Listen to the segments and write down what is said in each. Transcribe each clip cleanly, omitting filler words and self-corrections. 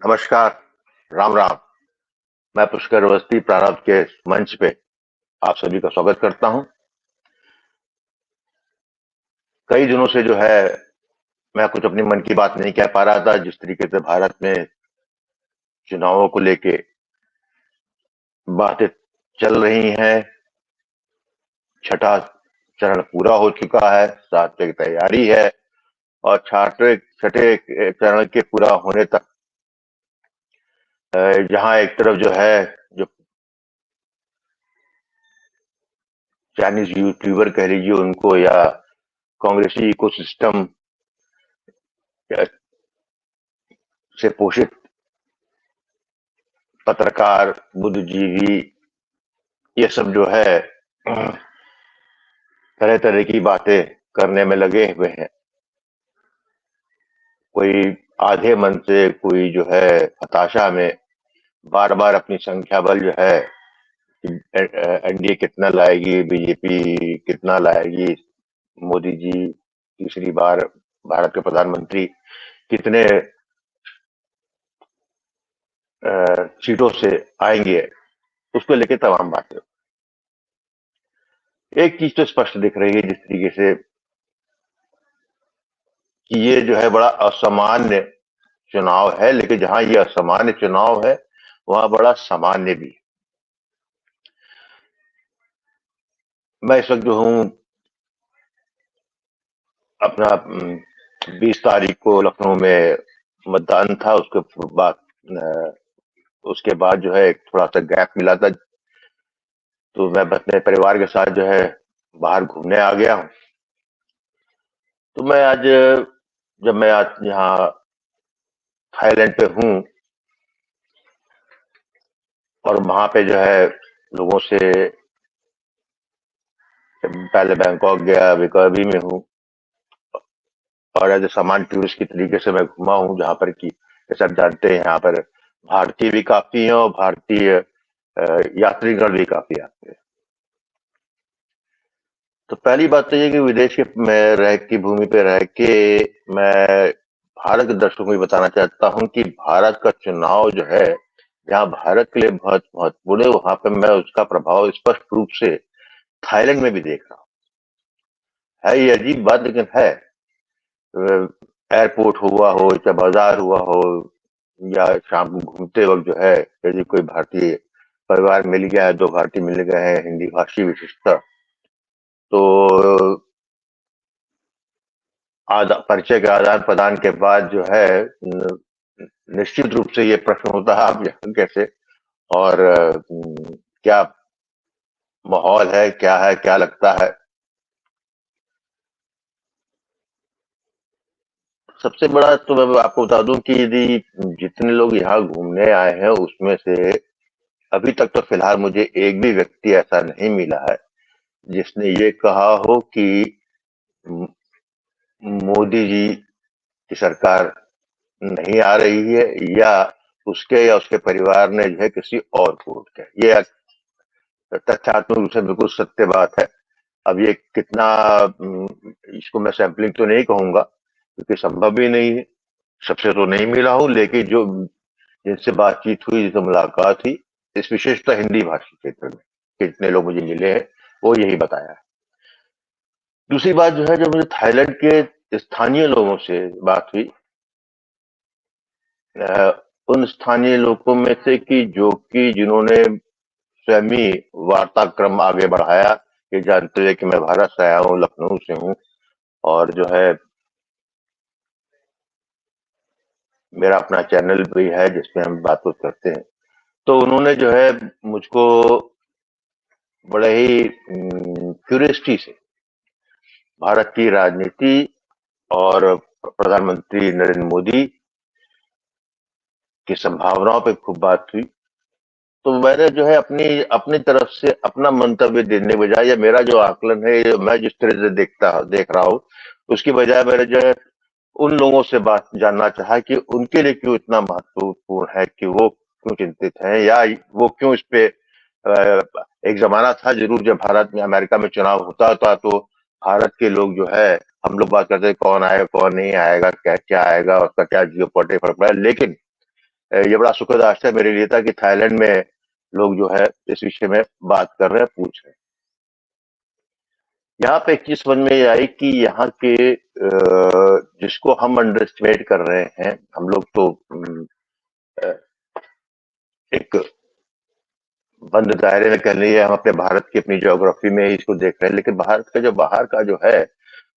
नमस्कार, राम राम। मैं पुष्कर अवस्थी प्रारब्ध के मंच पे आप सभी का स्वागत करता हूं। कई दिनों से जो है मैं कुछ अपनी मन की बात नहीं कह पा रहा था। जिस तरीके से भारत में चुनावों को लेके बातें चल रही हैं, छठा चरण पूरा हो चुका है, सातवें की तैयारी है और छठे छठे चरण के पूरा होने तक जहां एक तरफ जो है जो चाइनीज यूट्यूबर कह लीजिए उनको या कांग्रेसी इकोसिस्टम से पोषित पत्रकार, बुद्धिजीवी, ये सब जो है तरह तरह की बातें करने में लगे हुए हैं। कोई आधे मन से, कोई जो है हताशा में बार बार अपनी संख्या बल जो है एनडीए कितना लाएगी, बीजेपी कितना लाएगी, मोदी जी तीसरी बार भारत के प्रधानमंत्री कितने सीटों से आएंगे, उसको लेके तमाम बातें। एक चीज तो स्पष्ट दिख रही है जिस तरीके से कि ये जो है बड़ा असामान्य चुनाव है, लेकिन जहां ये असामान्य चुनाव है वहां बड़ा सामान्य भी है। मैं इस वक्त जो हूँ अपना 20 तारीख को लखनऊ में मतदान था, उसके बाद जो है थोड़ा सा गैप मिला था, तो मैं अपने परिवार के साथ जो है बाहर घूमने आ गया हूँ। तो जब मैं आज यहाँ थाईलैंड पे हूँ और वहां पे जो है लोगों से, पहले बैंकॉक गया, अभी करबी में हूँ और एज ए सामान्य टूरिस्ट की तरीके से मैं घुमा हूँ, जहाँ पर कि जैसे आप जानते हैं यहाँ पर भारतीय भी काफी हैं और भारतीय यात्रीगण भी काफी आते हैं। तो पहली बात तो ये कि विदेश के में रह की भूमि पे रह के मैं भारत के दर्शकों को ये बताना चाहता हूँ कि भारत का चुनाव जो है, जहाँ भारत के लिए बहुत महत्वपूर्ण है, वहां पे मैं उसका प्रभाव स्पष्ट रूप से थाईलैंड में भी देख रहा हूँ। है ये अजीब बात, लेकिन है। एयरपोर्ट हुआ हो, चाहे बाजार हुआ हो, या शाम को घूमते वक्त जो है यदि कोई भारतीय परिवार मिल गया है, दो भारतीय मिल गए हैं हिंदी भाषी विशेषता, तो परिचय के आदान प्रदान के बाद जो है निश्चित रूप से ये प्रश्न होता है आप यहाँ कैसे, और क्या माहौल है, क्या लगता है। सबसे बड़ा तो मैं आपको बता दूं कि यदि जितने लोग यहाँ घूमने आए हैं उसमें से अभी तक तो फिलहाल मुझे एक भी व्यक्ति ऐसा नहीं मिला है जिसने ये कहा हो कि मोदी जी की सरकार नहीं आ रही है, या उसके परिवार ने जो है किसी और को वोट किया। ये तथ्यात्मक रूप से बिल्कुल सत्य बात है। अब ये कितना, इसको मैं सैंपलिंग तो नहीं कहूंगा क्योंकि संभव भी नहीं है, सबसे तो नहीं मिला हूं, लेकिन जो जिनसे बातचीत हुई, जिनसे मुलाकात हुई, इस विशेषता हिंदी भाषी क्षेत्र में कितने लोग मुझे मिले हैं, वो यही बताया है। दूसरी बात जो है, जब मुझे थाईलैंड के स्थानीय लोगों से बात हुई, उन स्थानीय लोगों में से कि जिन्होंने स्वयं ही वार्ताक्रम आगे बढ़ाया, ये जानते हुए कि मैं भारत से आया हूँ, लखनऊ से हूँ और जो है मेरा अपना चैनल भी है जिसमें हम बात करते हैं, तो उन्होंने जो है मुझको बड़े ही क्यूरियोसिटी से भारत की राजनीति और प्रधानमंत्री नरेंद्र मोदी की संभावनाओं पे खूब बात हुई। तो मैंने जो है अपनी अपनी तरफ से अपना मंतव्य देने बजाय, या मेरा जो आकलन है, मैं जिस तरह से देख रहा हूँ, उसकी बजाय मैंने जो है उन लोगों से बात जानना चाहा कि उनके लिए क्यों इतना महत्वपूर्ण है, कि वो क्यों चिंतित हैं, या वो क्यों इस पे एक जमाना था जरूर जब भारत में, अमेरिका में चुनाव होता था तो भारत के लोग जो है, हम लोग बात करते कौन आएगा कौन नहीं आएगा, क्या क्या आएगा, उसका क्या जियोपॉलिटिक्स फर्क पड़ा, लेकिन ये बड़ा सुखद आश्चर्य मेरे लिए था कि थाईलैंड में लोग जो है इस विषय में बात कर रहे हैं, पूछ रहे हैं। यहाँ पे एक चीज समझ में आई कि यहाँ के जिसको हम अंडर एस्टिमेट कर रहे हैं, हम लोग तो अ, एक बंद दायरे में कह लीजिए, हम अपने भारत की अपनी ज्योग्राफी में ही इसको देख रहे हैं, लेकिन भारत का जो बाहर का जो है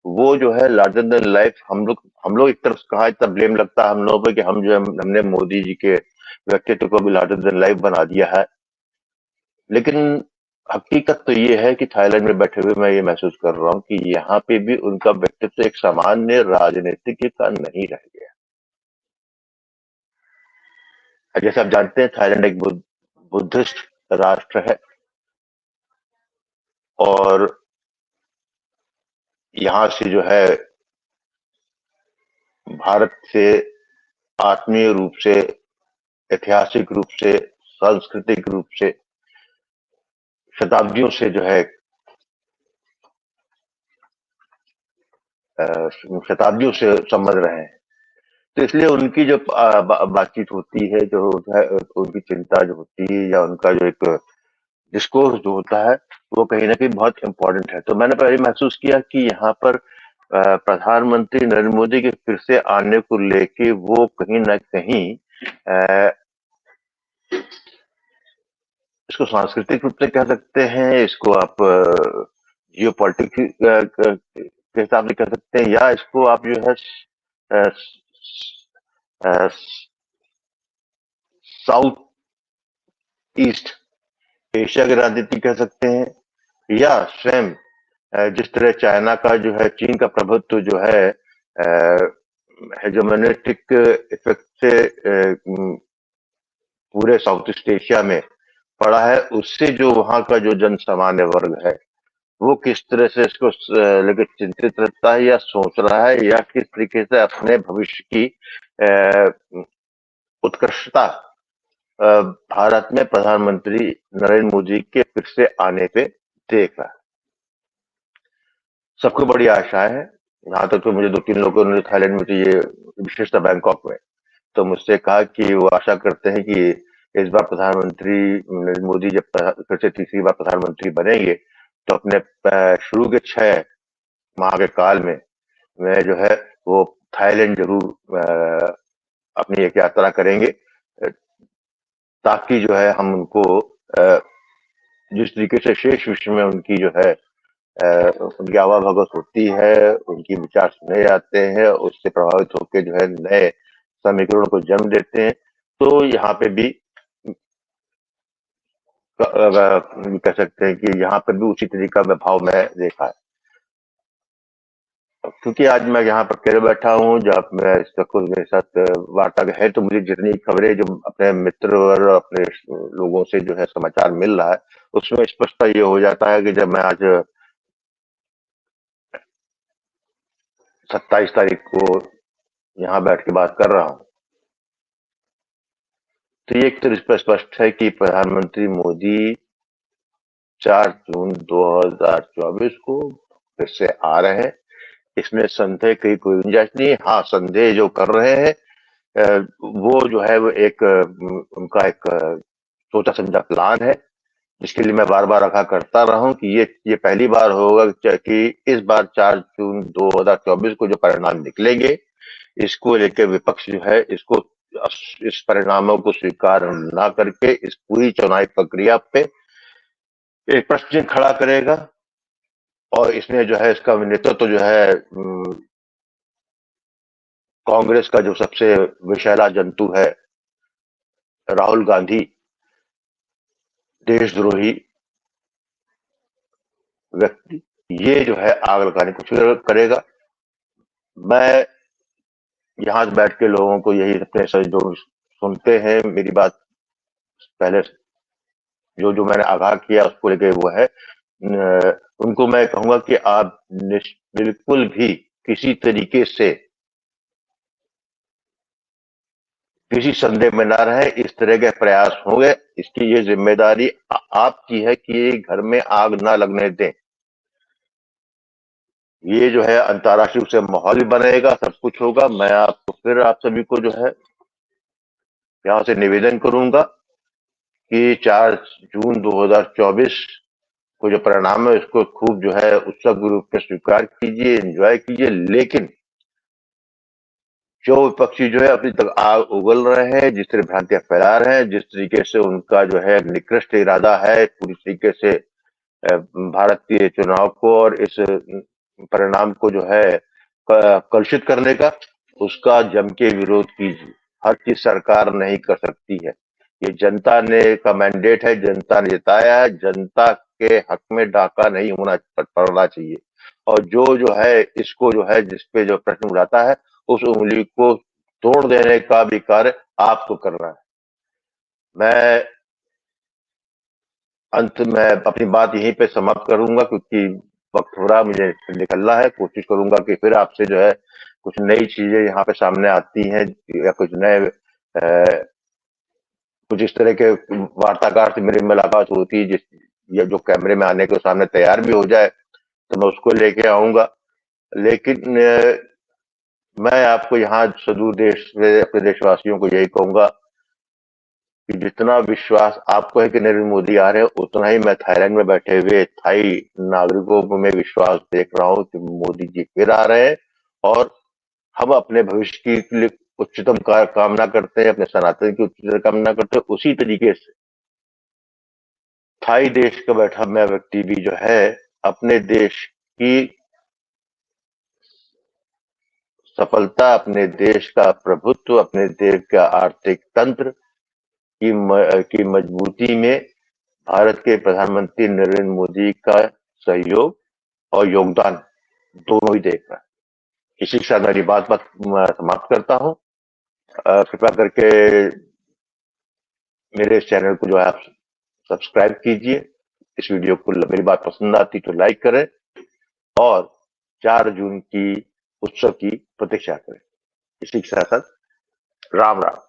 वो जो है लार्जर देन लाइफ। हम लोग एक तरफ कहाँ इतना ब्लेम लगता है हम लोगों पे कि हम जो है हमने मोदी जी के व्यक्तित्व को भी लार्जर देन लाइफ बना दिया है, लेकिन हकीकत तो ये है कि थाईलैंड में बैठे हुए मैं ये महसूस कर रहा हूँ कि यहाँ पे भी उनका व्यक्तित्व एक सामान्य राजनीतिक का नहीं रह गया। जैसे आप जानते हैं थाईलैंड एक बुद्धिस्ट राष्ट्र है, और यहाँ से जो है भारत से आत्मीय रूप से, ऐतिहासिक रूप से, सांस्कृतिक रूप से शताब्दियों से जो है शताब्दियों से समझ रहे हैं। तो इसलिए उनकी जो बातचीत होती है, जो है उनकी चिंता जो होती है, या उनका जो एक डिस्कोर्स जो होता है, वो कहीं ना कहीं बहुत इम्पोर्टेंट है। तो मैंने पहले महसूस किया कि यहाँ पर प्रधानमंत्री नरेंद्र मोदी के फिर से आने को लेके वो कहीं ना कहीं इसको सांस्कृतिक रूप से कह सकते हैं, इसको आप जियो पॉलिटिक्स के हिसाब से कह सकते हैं, या इसको आप जो है साउथ ईस्ट एशिया की राजनीति कह सकते हैं, या स्वयं जिस तरह चाइना का जो है, चीन का प्रभुत्व जो है हेजेमोनिटिक इफेक्ट से पूरे साउथ ईस्ट एशिया में पड़ा है, उससे जो वहां का जो जन सामान्य वर्ग है वो किस तरह से इसको लेकर चिंतित रहता है, या सोच रहा है, या किस तरीके से अपने भविष्य की उत्कृष्टता भारत में प्रधानमंत्री नरेंद्र मोदी के फिर से आने पे देख रहा है। सबको बड़ी आशाएं हैं। यहाँ तक तो मुझे 2-3 लोगों ने थाईलैंड में, तो ये विशेषतः बैंकॉक में, तो मुझसे कहा कि वो आशा करते हैं कि इस बार प्रधानमंत्री नरेंद्र मोदी जब फिर से तीसरी बार प्रधानमंत्री बनेंगे तो अपने शुरू के 6 माह के काल में जो है वो थाईलैंड जरूर अपनी एक यात्रा करेंगे, ताकि जो है हम उनको जिस तरीके से शेष विश्व में उनकी जो है उनकी आवाभगत होती है, उनकी विचार सुने जाते हैं, उससे प्रभावित होकर जो है नए समीकरणों को जन्म देते हैं, तो यहाँ पे भी कह सकते हैं कि यहाँ पर भी उसी तरीका का भाव मैं देखा है। क्योंकि आज मैं यहाँ पर अकेले बैठा हूँ, जब मैं इस वक्त मेरे साथ वार्ता है, तो मुझे जितनी खबरें जो अपने मित्र और अपने लोगों से जो है समाचार मिल रहा है, उसमें स्पष्टता ये हो जाता है कि जब मैं आज 27 तारीख को यहाँ बैठ के बात कर रहा हूँ, तो ये एक तो स्पष्ट है कि प्रधानमंत्री मोदी 4 जून 2024 को फिर से आ रहे हैं। इसमें संदेह की कोई गुंजाइश नहीं। हाँ, संदेह जो कर रहे हैं वो जो है वो एक उनका एक सोचा समझा प्लान है, जिसके लिए मैं बार बार रखा करता रहा हूँ कि ये पहली बार होगा कि इस बार 4 जून 2024 को जो परिणाम निकलेंगे, इसको लेकर विपक्ष जो है इस परिणामों को स्वीकार ना करके इस पूरी चुनावी प्रक्रिया पे एक प्रश्न चिन्ह खड़ा करेगा, और इसमें जो है इसका नेतृत्व तो जो है कांग्रेस का जो सबसे विषैला जंतु है, राहुल गांधी, देशद्रोही व्यक्ति, ये जो है आग लगाने की कोशिश करेगा। मैं यहाँ बैठ के लोगों को यही अपने से जो सुनते हैं मेरी बात, पहले जो जो मैंने आगाह किया उसको लेके वो है, उनको मैं कहूंगा कि आप बिल्कुल भी किसी तरीके से किसी संदेह में ना रहे। इस तरह के प्रयास होंगे, इसकी ये जिम्मेदारी आपकी है कि घर में आग ना लगने दें। ये जो है अंतर्राष्ट्रीय रूप से माहौल भी बनेगा, सब कुछ होगा। मैं आपको फिर आप सभी को जो है यहाँ से निवेदन करूंगा कि 4 जून 2024 को जो परिणाम है उसको खूब जो है उत्सव के रूप में स्वीकार कीजिए, एंजॉय कीजिए, लेकिन जो विपक्षी जो है अपनी तक आग उगल रहे हैं, जिस तरह भ्रांतियां फैला रहे हैं, जिस तरीके से उनका जो है निकृष्ट इरादा है पूरी तरीके से भारतीय चुनाव को और इस परिणाम को जो है कलुषित करने का, उसका जम के विरोध कीजिए। हर चीज सरकार नहीं कर सकती है, ये जनता ने का मैंडेट है, जनता ने जिताया है, जनता के हक में डाका नहीं होना पड़ना चाहिए। और जो है इसको जो है जिसपे जो प्रश्न उठाता है उस उंगली को तोड़ देने का भी कार्य आपको करना है। मैं अंत में अपनी बात यहीं पे समाप्त करूंगा क्योंकि वक्त हो रहा मुझे निकलना है। कोशिश करूंगा कि फिर आपसे जो है कुछ नई चीजें यहाँ पे सामने आती हैं या कुछ नए कुछ इस तरह के वार्ताकार से मेरी मुलाकात होती है जिस या जो कैमरे में आने के सामने तैयार भी हो जाए तो मैं उसको लेके आऊंगा। लेकिन मैं आपको यहाँ सुदूर देश में अपने देशवासियों को यही कहूंगा कि जितना विश्वास आपको है कि नरेंद्र मोदी आ रहे हैं, उतना ही मैं थाईलैंड में बैठे हुए थाई नागरिकों में विश्वास देख रहा हूं कि मोदी जी फिर आ रहे हैं। और हम अपने भविष्य की लिए उच्चतम कामना करते हैं, अपने सनातन की उच्चतम कामना करते हैं। उसी तरीके से थाई देश का बैठा मैं व्यक्ति भी जो है अपने देश की सफलता, अपने देश का प्रभुत्व, अपने देश का आर्थिक तंत्र की मजबूती में भारत के प्रधानमंत्री नरेंद्र मोदी का सहयोग और योगदान दोनों ही देख रहा है। इसी के साथ मेरी बात समाप्त करता हूँ। कृपया करके मेरे इस चैनल को जो है आप सब्सक्राइब कीजिए। इस वीडियो को मेरी बात पसंद आती तो लाइक करें और 4 जून की उत्सव की प्रतीक्षा करें। इसी के साथ साथ राम राम।